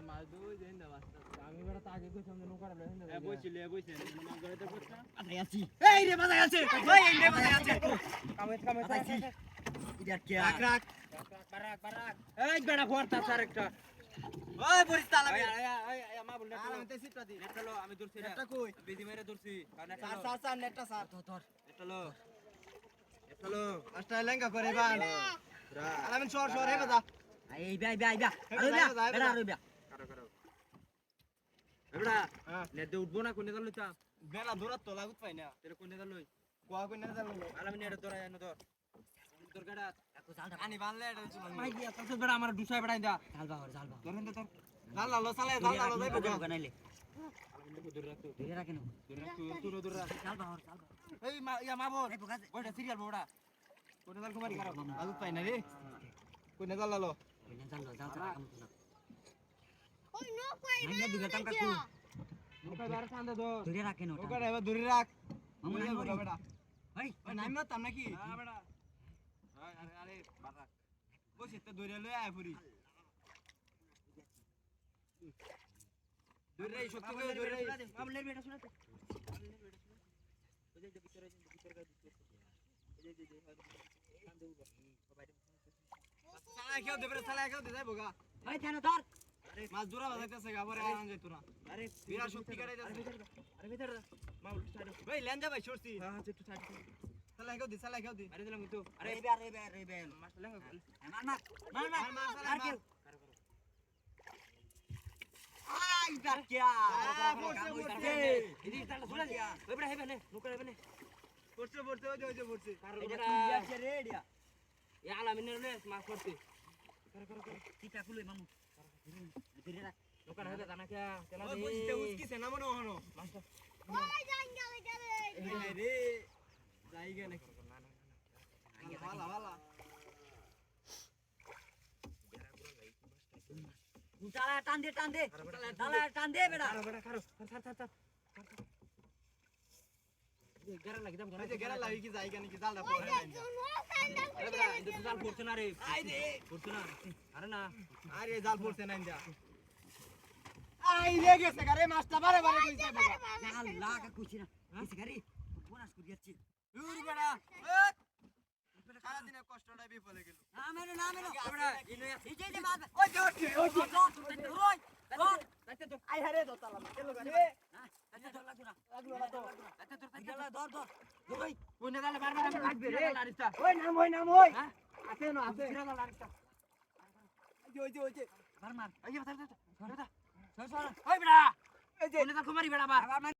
মাছ দুই দিন দাও আমি বড় আগে কই সামনে নৌকা রাখলে হেন এ বইছিলে মাছ ধরে তো করছ আরে আছি এই রে বাজাই আছে ওই এই রে বাজাই আছে কামে আছি ইদার কে রাখ বারাক এই বেড়া ফোরতা স্যার একটা ওই বরিস তালা মা বল আমি তে সিটটা দি নেটলো আমি দূরছি নেটটা কই বেদি মেরে দূরছি স্যার নেটটা স্যার তোর নেটলো আস্তা লেঙ্গা করে বান আলামিন সর হে বাজা এই বাই আরে বেড়া কারো এবড়া নেট দে উঠবো না কোনে দল লইতা বেলা দূরত তো লাগুত পাই না তেরে কোনে দল লই কোয়া কই না জানো আলামিন নেট ধরা জানো তো তোর গাড়া একটু জালটা আনি বানলে এটা চুল ভাই দিয়া তোর বেড়া আমার দুসাই বেড়াই দা জালবা ধরেন তো জাল লালো সালে জাল লালো যাইবো গা বানাইলে দূর রাখ ধরে রাখেন দূর রাখ জালবা এই মা বল এই বগাজ ওইটা সিরিয়াল বড়া কোনে জাল কুমারি কারো লাগুত পাই না রে কোনে জাল লালো জাল কাম তো ওই নো কই না দিগা টাকা কু নৌকা ধরে সান্দে ধর ধরে রাখেন ওটা নৌকা এবার ধরে রাখ মামু নাই বড় বেটা এই ওই নাইম না তাম নাকি হ্যাঁ বেড়া আরে বারাক বসে তো ধরে লই আয় পুরি ধরে এই শক্তি করে ধরে মামু লে বেটা শুনাতে সালা কেউ দেবে সালা কেউ দে যাইবো গা এই কেন ধর মাছ দূরা বাজাইতেছে গা পরে আন যাইতো না আরে বিরাট শক্তি কাটাইতেছে আরে ভিতর মামু সাইড ভাই লেন্দা ভাই সরছি হ্যাঁ একটু সাইড সালা কেউ দি আরে দিলাম কিন্তু আরে বে মাছ লেঙ্গা মার আর কেউ আই বাকিয়া এদিকে তালা শুনা দিয়া ওই বেড়া হেবে নে নুকরা হেবে নে পড়ছে ওই যে পড়ছে এটা তুই আছে রে এডিয়া এ আলামিনের নে মাছ করতে টিকা খুলে মামু ধরে রাখ নুকরা হেবে জানা কে তেলা ওই দে বুঝতে উস্কিছে না মনে হনো মাছটা এই রে জায়গা নাকি ভালা ভালা তালা টান দে তালা টান দে বেটা খারো ছাড় এই গেরা লাগি দাম এই যে গেরা লাগি কি জায়গা নাকি জালটা পড়ে নাই আরে বেড়া এই তো জাল পড়ছে না রে পড়ছে না আরে না আরে জাল পড়ছে না ইন্দা আই রে গেছে গারে মাছটা বারে কইছে বাবা জাল লাগা কুছি না কিছু গারি বোনাস করে যাচ্ছি দূর বেড়া সারা দিনে কষ্টটাই বিফলে গেল না মেনো বেড়া ইনো এই যে মাছ ওই যে ওই ওই তাতে তো আই হারে দতালাম কেলো গারে ধর লাগু না লাগলো না তো তাতে তো ধর ওই কোনে দালে বারবার আমি লাগবে রে লারিস্তা ওই নাম ওই হ্যাঁ আছে না আছে ফিরে দাও লারিস্তা ওই যে মার আইয়া দাও দাও সর ওই বেড়া এই যে কোনে দাল কুমারি বেড়া বা আবার